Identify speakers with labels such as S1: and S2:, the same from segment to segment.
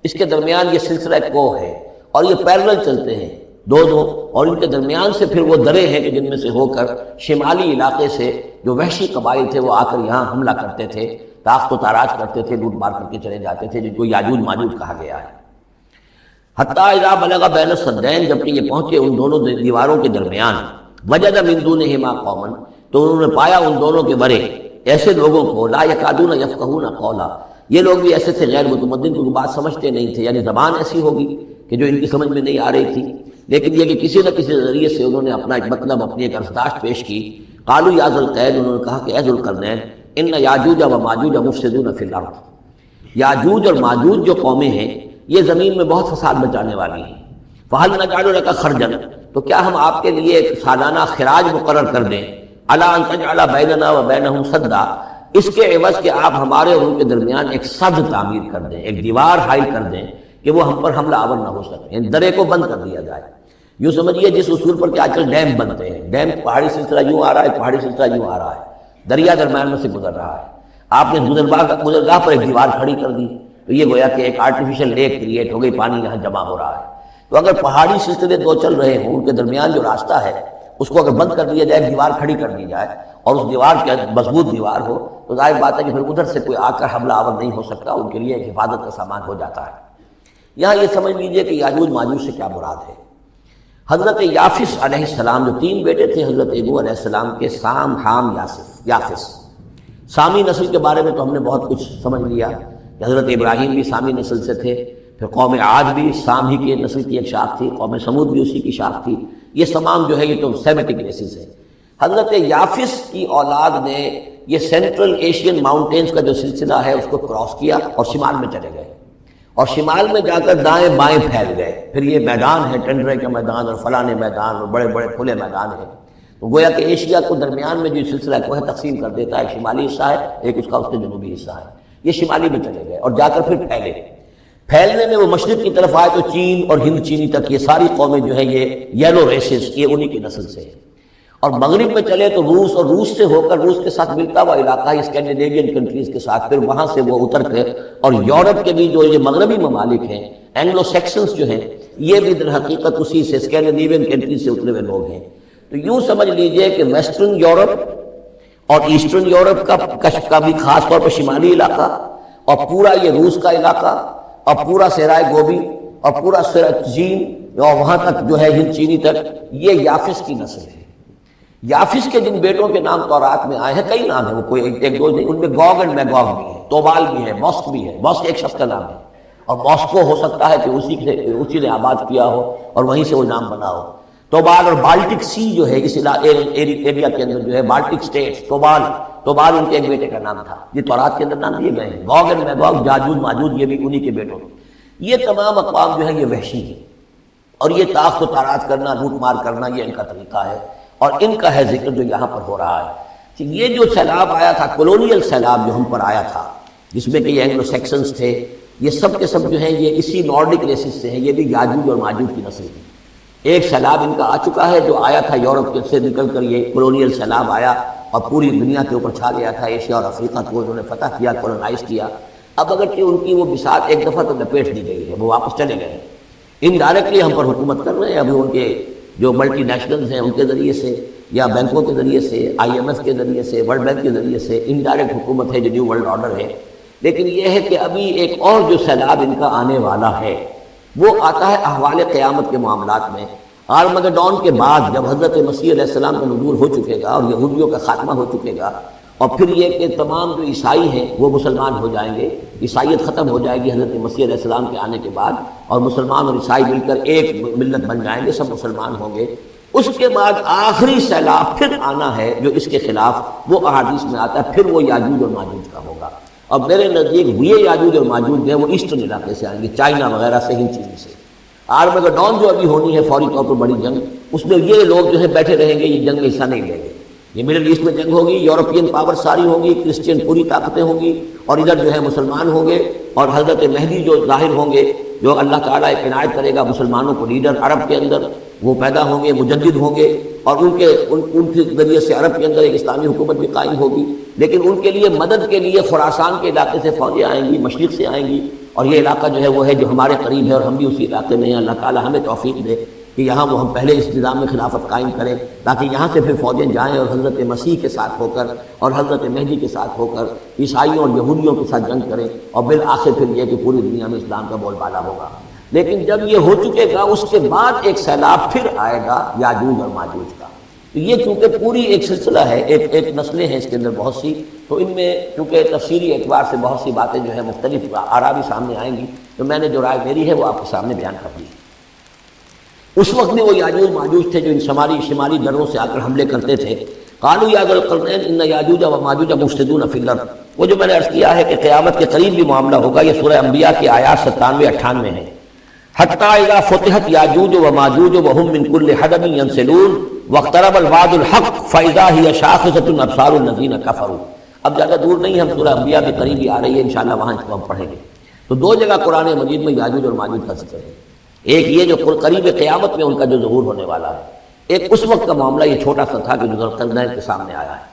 S1: اس کے درمیان یہ سلسلہ کوہ ہے اور یہ پیرلل چلتے ہیں دو اور ان کے درمیان سے پھر وہ درے ہیں کہ جن میں سے ہو کر شمالی علاقے سے جو وحشی قبائل تھے وہ آ کر یہاں حملہ کرتے تھے، تاخت و تاراج کرتے تھے، لوٹ مار کر کے چلے جاتے تھے، جن کو یاجوج ماجوج کہا گیا ہے۔ حتیٰ اذا بلغ بین السدین، جبکہ یہ پہنچے ان دونوں دیواروں کے درمیان، وجد من دونہما قوما، تو انہوں نے پایا ان دونوں کے ورے ایسے لوگوں کو، لا یکادون یفقہون قولا، یہ لوگ بھی ایسے تھے غیر متمدن، کیونکہ بات سمجھتے نہیں تھے، یعنی زبان ایسی ہوگی کہ جو ان کی سمجھ میں نہیں آ رہی تھی، لیکن یہ کہ کسی نہ کسی ذریعے سے انہوں نے اپنا ایک مطلب، اپنی ایک عرضداشت پیش کی۔ قالوا یا ذو القرنین، انہوں نے کہا کہ اے ذو القرنین، ان یاجوج و ماجوج مفسدون فی الارض، یاجوج اور ماجوج جو قومیں ہیں یہ زمین میں بہت فساد مچانے والی ہیں۔ فہل نجعل لک خرجا، تو کیا ہم آپ کے لیے ایک سالانہ خراج مقرر کر دیں، الی ان تجعل بیننا و بینہم سدا، اس کے عوض کہ آپ ہمارے اور ان کے درمیان ایک سد تعمیر کر دیں، ایک دیوار حائل کر دیں کہ وہ ہم پر حملہ آور نہ ہو سکے، یعنی درے کو بند کر دیا جائے۔ یوں سمجھیے جس اصول پر کہ آج کل ڈیم بنتے ہیں، ڈیم پہاڑی سلسلہ یوں آ رہا ہے، پہاڑی سلسلہ یوں آ رہا ہے، دریا درمیان میں سے گزر رہا ہے، آپ نے گزرگاہ پر ایک دیوار کھڑی کر دی تو یہ گویا کہ ایک آرٹیفیشل لیک کریٹ ہو گئی، پانی یہاں جمع ہو رہا ہے۔ تو اگر پہاڑی سلسلے دو چل رہے ہوں، ان کے درمیان جو راستہ ہے اس کو اگر بند کر دیا جائے، دیوار کھڑی کر دی جائے اور اس دیوار کے مضبوط دیوار ہو، تو ظاہر بات ہے کہ پھر ادھر سے کوئی آ کر حملہ آور نہیں ہو سکتا، ان کے لیے ایک حفاظت کا سامان ہو جاتا ہے۔ یہاں یہ سمجھ لیجئے کہ یاجوج ماجوج سے کیا مراد ہے۔ حضرت یافس علیہ السلام، جو تین بیٹے تھے حضرت نوح علیہ السلام کے، سام، حام، یافس، سامی نسل کے بارے میں تو ہم نے بہت کچھ سمجھ لیا کہ حضرت ابراہیم بھی سامی نسل سے تھے، پھر قوم عاد بھی سام ہی کی نسل کی ایک شاخ تھی، قوم سمود بھی اسی کی شاخ تھی، یہ تمام جو ہے یہ تو سیمیٹک بیسس ہے۔ حضرت یافس کی اولاد نے یہ سینٹرل ایشین ماؤنٹینز کا جو سلسلہ ہے اس کو کراس کیا اور شمال میں چلے گئے، اور شمال میں جا کر دائیں بائیں پھیل گئے، پھر یہ میدان ہے ٹنڈرے کا میدان اور فلانے میدان اور بڑے بڑے کھلے میدان ہیں، تو گویا کہ ایشیا کو درمیان میں جو سلسلہ ہے وہ تقسیم کر دیتا ہے، ایک شمالی حصہ ہے، ایک اس کا اس کے جنوبی حصہ ہے، یہ شمالی میں چلے گئے اور جا کر پھر پھیلنے میں وہ مشرق کی طرف آئے تو چین اور ہند چینی تک یہ ساری قومیں جو ہے یہ یلو ریسز، یہ انہی کی نسل سے ہے، اور مغرب میں چلے تو روس، اور روس سے ہو کر روس کے ساتھ ملتا ہوا علاقہ ہے اسکینڈینیوین کنٹریز کے ساتھ، پھر وہاں سے وہ اتر کے اور یورپ کے بھی جو یہ مغربی ممالک ہیں، اینگلو سیکسنز جو ہیں، یہ بھی در حقیقت اسی سے اسکینڈینیوین کنٹریز سے اترے ہوئے لوگ ہیں۔ تو یوں سمجھ لیجئے کہ ویسٹرن یورپ اور ایسٹرن یورپ کا بھی خاص طور پر شمالی علاقہ، اور پورا یہ روس کا علاقہ، اور پورا صحرائے گوبی، اور پورا چین، اور وہاں تک جو ہے ہند چینی تک، یہ یافس کی نسل ہے۔ یافس کے جن بیٹوں کے نام تورات میں آئے ہیں، کئی نام ہیں، وہ کوئی ایک دو نہیں، ان میں گوگ اینڈ میگوگ بھی ہے، توبال بھی ہے، موسک بھی ہے، موسک ایک شخص کا نام ہے، اور موسکو ہو سکتا ہے کہ اسی نے آباد کیا ہو اور وہیں سے وہ نام بنا ہو۔ توبال اور بالٹک سی جو ہے اس ایریا کے اندر جو ہے بالٹک سٹیٹس، توبال ان کے ایک بیٹے کا نام تھا، یہ تورات کے اندر نام دیے گئے ہیں، گوگ اینڈ میگوگ، جاجوج ماجوج، یہ بھی انہی کے بیٹوں۔ یہ تمام اقوام جو ہے یہ وحشی ہیں، اور یہ تاخت و تاراج کرنا، لوٹ مار کرنا، یہ ان کا طریقہ ہے، اور ان کا ہے ذکر جو یہاں پر ہو رہا ہے کہ یہ جو سیلاب آیا تھا، کولونیل سیلاب جو ہم پر آیا تھا، جس میں کہ یہ اینگلو سیکسنز تھے، یہ سب کے سب جو ہیں یہ اسی نارڈک ریسز سے ہیں، یہ بھی یاجوج اور ماجوج کی نسل کی۔ ایک سیلاب ان کا آ چکا ہے جو آیا تھا یورپ کے سے نکل کر، یہ کولونیل سیلاب آیا اور پوری دنیا کے اوپر چھا گیا تھا، ایشیا اور افریقہ کو انہوں نے فتح کیا، کولونائز کیا۔ اب اگر کہ ان کی وہ بساط ایک دفعہ تو لپیٹ دی گئی ہے، وہ واپس چلے گئے، انڈائریکٹلی ہم پر حکومت کر رہے ہیں، ابھی ان کے جو ملٹی نیشنلز ہیں ان کے ذریعے سے، یا بینکوں کے ذریعے سے، IMF کے ذریعے سے، ورلڈ بینک کے ذریعے سے، انڈائریکٹ حکومت ہے جو نیو ورلڈ آرڈر ہے۔ لیکن یہ ہے کہ ابھی ایک اور جو سیلاب ان کا آنے والا ہے وہ آتا ہے احوال قیامت کے معاملات میں۔ آرمگڈون کے بعد جب حضرت مسیح علیہ السلام کا نزول ہو چکے گا اور یہودیوں کا خاتمہ ہو چکے گا، اور پھر یہ کہ تمام جو عیسائی ہیں وہ مسلمان ہو جائیں گے، عیسائیت ختم ہو جائے گی حضرت مسیح علیہ السلام کے آنے کے بعد، اور مسلمان اور عیسائی مل کر ایک ملت بن جائیں گے، سب مسلمان ہوں گے۔ اس کے بعد آخری سیلاب پھر آنا ہے جو اس کے خلاف وہ احادیث میں آتا ہے، پھر وہ یاجوج اور ماجوج کا ہوگا۔ اور میرے نزدیک یہ یاجوج اور ماجوج جو ہے وہ ایسٹرن علاقے سے آئیں گے، چائنا وغیرہ سے، ہند چین سے۔ آرمگڈون جو ابھی ہونی ہے فوری طور پر بڑی جنگ، اس میں یہ لوگ جو ہے بیٹھے رہیں گے، یہ جنگ میں حصہ نہیں لیں گے۔ یہ مڈل ایسٹ میں جنگ ہوگی، یورپین پاور ساری ہوگی، کرسچین پوری طاقتیں ہوں گی، اور ادھر جو ہے مسلمان ہوں گے، اور حضرت مہدی جو ظاہر ہوں گے، جو اللہ تعالیٰ ایک عنایت کرے گا مسلمانوں کو لیڈر عرب کے اندر، وہ پیدا ہوں گے، مجدد ہوں گے، اور ان کے ذریعے سے عرب کے اندر ایک اسلامی حکومت بھی قائم ہوگی۔ لیکن ان کے لیے مدد کے لیے خراسان کے علاقے سے فوجیں آئیں گی، مشرق سے آئیں گی، اور یہ علاقہ جو ہے وہ ہے جو ہمارے قریب ہے اور ہم بھی اسی علاقے میں ہیں، اللہ تعالیٰ ہمیں توفیق دے کہ یہاں وہ ہم پہلے اس نظام میں خلافت قائم کریں، تاکہ یہاں سے پھر فوجیں جائیں اور حضرت مسیح کے ساتھ ہو کر اور حضرت مہدی کے ساتھ ہو کر عیسائیوں اور یہودیوں کے ساتھ جنگ کریں، اور بالآخر پھر یہ کہ پوری دنیا میں اسلام کا بول بالا ہوگا۔ لیکن جب یہ ہو چکے گا اس کے بعد ایک سیلاب پھر آئے گا یاجوج اور ماجوج کا۔ تو یہ چونکہ پوری ایک سلسلہ ہے، ایک نسلیں ہیں اس کے اندر بہت سی، تو ان میں چونکہ تفصیلی اعتبار سے بہت سی باتیں جو ہے مختلف آراء بھی سامنے آئیں گی، تو میں نے جو رائے میری ہے وہ آپ کے سامنے بیان کر دی۔ اس وقت میں وہ یاجوج ماجوج تھے جو ان شمالی دروں سے آ کر حملے کرتے تھے۔ قالوا یا ذا القرنین ان یاجوج و ماجوج مفسدون فی الارض، وہ جو میں نے عرض کیا ہے کہ قیامت کے قریب بھی معاملہ ہوگا، یہ سورہ انبیاء کی آیات 97-98 ہے۔ حتی اذا فتحت یاجوج و ماجوج وهم من کل حدب ینسلون واقترب الوعد الحق فاذا هی شاخصۃ ابصار الذین کفروا۔ اب زیادہ دور نہیں، ہم سورہ انبیاء کے قریب ہی آ رہی ہے، انشاءاللہ وہاں اس کو ہم پڑھیں گے۔ تو دو جگہ قرآن مجید میں یاجوج اور ماجوج کا ذکر ہے، ایک یہ جو قریب قیامت میں ان کا جو ظہور ہونے والا ہے، ایک اس وقت کا معاملہ یہ چھوٹا سا تھا کہ جو ذوالقرنین کے سامنے آیا ہے۔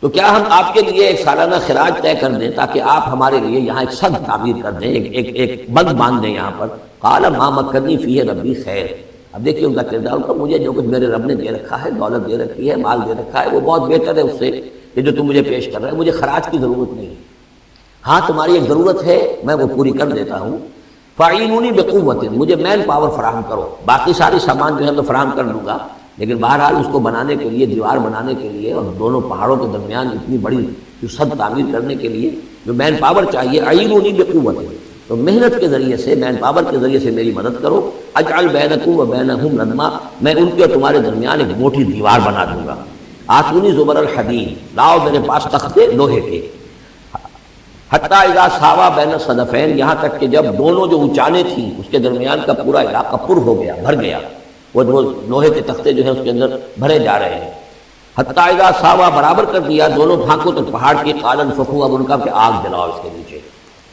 S1: تو کیا ہم آپ کے لیے ایک سالانہ خراج طے کر دیں تاکہ آپ ہمارے لیے یہاں ایک سد تعمیر کر دیں، ایک بند باندھ دیں یہاں پر؟ قال ما مکنی فیہ ربی خیر۔ اب دیکھیے ان کا کردار، ان کا مجھے جو کچھ میرے رب نے دے رکھا ہے، دولت دے رکھی ہے، مال دے رکھا ہے، وہ بہت بہتر ہے اس سے کہ جو تم مجھے پیش کر رہے ہیں، مجھے خراج کی ضرورت نہیں ہے۔ ہاں تمہاری ایک ضرورت ہے، میں وہ پوری کر دیتا ہوں۔ فاعینونی بقوت، مجھے مین پاور فراہم کرو، باقی ساری سامان جو ہے میں فراہم کر لوں گا، لیکن بہرحال اس کو بنانے کے لیے، دیوار بنانے کے لیے اور دونوں پہاڑوں کے درمیان اتنی بڑی جو سد تعمیر کرنے کے لیے جو مین پاور چاہیے، اعینونی بقوت، تو محنت کے ذریعے سے، مین پاور کے ذریعے سے میری مدد کرو۔ اجعل بینکم و بینہم ردما، میں ان کے اور تمہارے درمیان ایک موٹی دیوار بنا دوں گا۔ آتونی زبر الحدید، لاؤ میرے پاس تختے لوہے کے۔ حتیٰ اذا ساوا بین الصدفین، یہاں تک کہ جب دونوں جو اونچانے تھیں اس کے درمیان کا پورا علاقہ پر ہو گیا، بھر گیا، وہ لوہے کے تختے جو ہیں اس کے اندر بھرے جا رہے ہیں۔ حتیٰ اذا ساوا، برابر کر دیا دونوں بھاگوں تو پہاڑ کی، قال انفخوا، اب ان کا کہ آگ جلاؤ اس کے نیچے،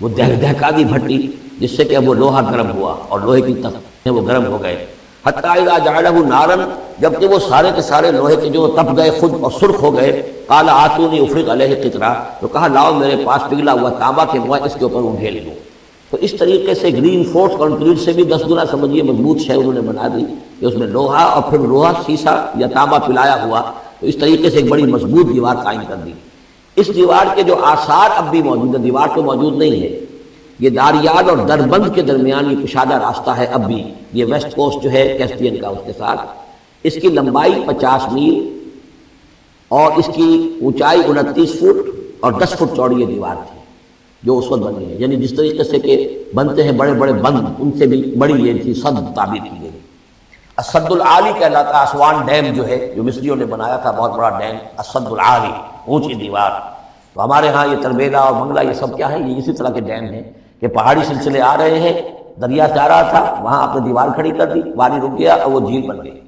S1: وہ دہکا دی بھٹی جس سے کہ اب وہ لوہا گرم ہوا اور لوہے کی تختے وہ گرم ہو گئے۔ حتیٰ اذا جعلہ نارا، جب کہ وہ سارے کے سارے لوہے کے جو تپ گئے خود اور سرخ ہو گئے، قال آتونی افرغ علیہ قطرہ، تو کہا لاؤ میرے پاس پگھلا ہوا تانبا کے موئے اس کے اوپر انڈھیل دوں۔ تو اس طریقے سے گرین فورس کنکریٹ سے بھی 10 گنا سمجھیے مضبوط شے انہوں نے بنا دی کہ اس میں لوہا اور پھر لوہا سیسا یا تانبا پلایا ہوا، تو اس طریقے سے ایک بڑی مضبوط دیوار قائم کر دی۔ اس دیوار کے جو آثار اب بھی موجود ہیں، دیوار تو موجود نہیں ہے، یہ داریال اور دربند کے درمیان یہ کشادہ راستہ ہے اب بھی، یہ ویسٹ کوسٹ جو ہے کیسپین کا، اس کے ساتھ اس کی لمبائی 50 میل اور اس کی اونچائی 29 فٹ اور 10 فٹ چوڑی یہ دیوار تھی جو اس وقت بنی ہے۔ یعنی جس طریقے سے کہ بنتے ہیں بڑے بڑے بند، ان سے بھی بڑی یہ تھی، سد تعبیر کی گئی۔ السد العالی کہلاتا، اسوان ڈیم جو ہے جو مصریوں نے بنایا تھا، بہت بڑا ڈیم، السد العالی، اونچی دیوار۔ تو ہمارے ہاں یہ تربیلا اور منگلا یہ سب کیا ہے، یہ اسی طرح کے ڈیم ہیں کہ پہاڑی سلسلے آ رہے ہیں، دریا جا رہا تھا، وہاں آپ نے دیوار کھڑی کر دی، پانی رک گیا اور وہ جھیل بن گئی۔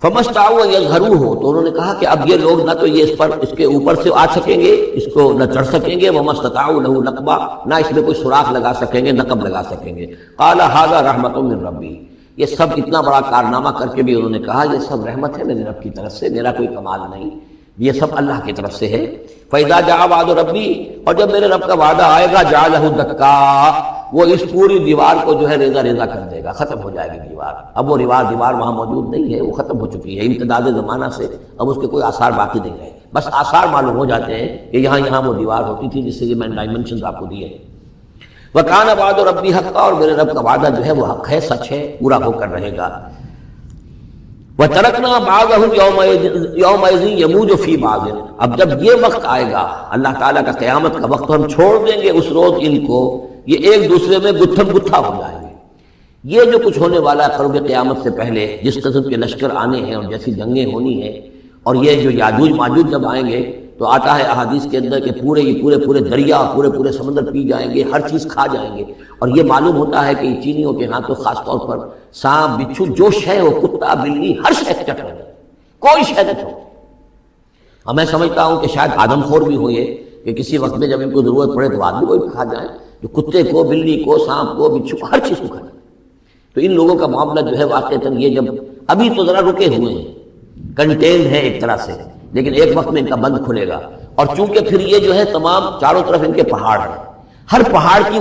S1: فَمَسْتَعُوا يَظْهَرُوهُ، تو انہوں نے کہا کہ اب یہ لوگ نہ تو یہ اس کے اوپر سے آ سکیں گے، اس کو نہ چڑھ سکیں گے، وَمَسْتَطَاعُوا لَهُ نَقْبًا، نہ اس میں کوئی سوراخ لگا سکیں گے، نقب لگا سکیں گے۔ قَالَ هَذَا رَحْمَةٌ مِّن رَّبِّي، یہ سب اتنا بڑا کارنامہ کر کے بھی انہوں نے کہا یہ سب رحمت ہے میرے رب کی طرف سے، میرا کوئی کمال نہیں، یہ سب اللہ کی طرف سے ہے۔ فَإِذَا جَاءَ وَعْدُ رَبِّي، اور جب میرے رب کا وعدہ آئے گا، جَعَلَهُ دَكَّا، وہ اس پوری دیوار کو جو ہے ریزہ ریزہ کر دے گا، ختم ہو جائے گی دیوار۔ اب وہ دیوار وہاں موجود نہیں ہے، وہ ختم ہو چکی ہے امتداد زمانہ سے، اب اس کے کوئی آثار باقی نہیں رہے، بس آثار معلوم ہو جاتے ہیں کہ یہاں وہ دیوار ہوتی تھی، جس سے کہ میں نے ڈائمنشنز آپ کو دیے ہیں۔ وَكَانَ وَعْدُ رَبِّي حَقًّا، اور میرے رب کا وعدہ جو ہے وہ حق ہے، سچ ہے، پورا ہو کر رہے گا۔ وَتَرَكْنَا بَعْضَهُمْ يَوْمَئِذٍ يَمُوجُ فِي بَعْضٍ، اب جب یہ وقت آئے گا اللہ تعالیٰ کا قیامت کا وقت، ہم چھوڑ دیں گے اس روز ان کو، یہ ایک دوسرے میں گتھم گتھا ہو جائیں گے۔ یہ جو کچھ ہونے والا ہے قرب قیامت سے پہلے، جس قسم کے لشکر آنے ہیں اور جیسی جنگیں ہونی ہیں، اور یہ جو یاجوج ماجوج جب آئیں گے تو آتا ہے احادیث کے اندر کہ پورے دریا، پورے سمندر پی جائیں گے، ہر چیز کھا جائیں گے، اور یہ معلوم ہوتا ہے کہ چینیوں کے ہاں تو خاص طور پر سانپ، بچھو، جو شے ہو، کتا، بلی، ہر شے چٹ رہے ہیں، کوئی شے نہ چھوڑے۔ اور میں سمجھتا ہوں کہ شاید آدم خور بھی ہو یہ کہ کسی وقت میں جب ان کو ضرورت پڑے تو آدمی کو بھی کھا جائیں، جو کتے کو، بلی کو، سانپ کو، بچھو کو، ہر چیز کو کھا جائیں۔ تو ان لوگوں کا معاملہ جو ہے واقعتاً یہ جب ابھی تو ذرا رکے ہوئے ہیں، کنٹینڈ ہے ایک طرح سے، لیکن ایک وقت میں ان کا بند کھلے گا، اور چونکہ پھر یہ جو ہے تمام چاروں طرف ان کے پہاڑ ہیں، ہر پہاڑ کی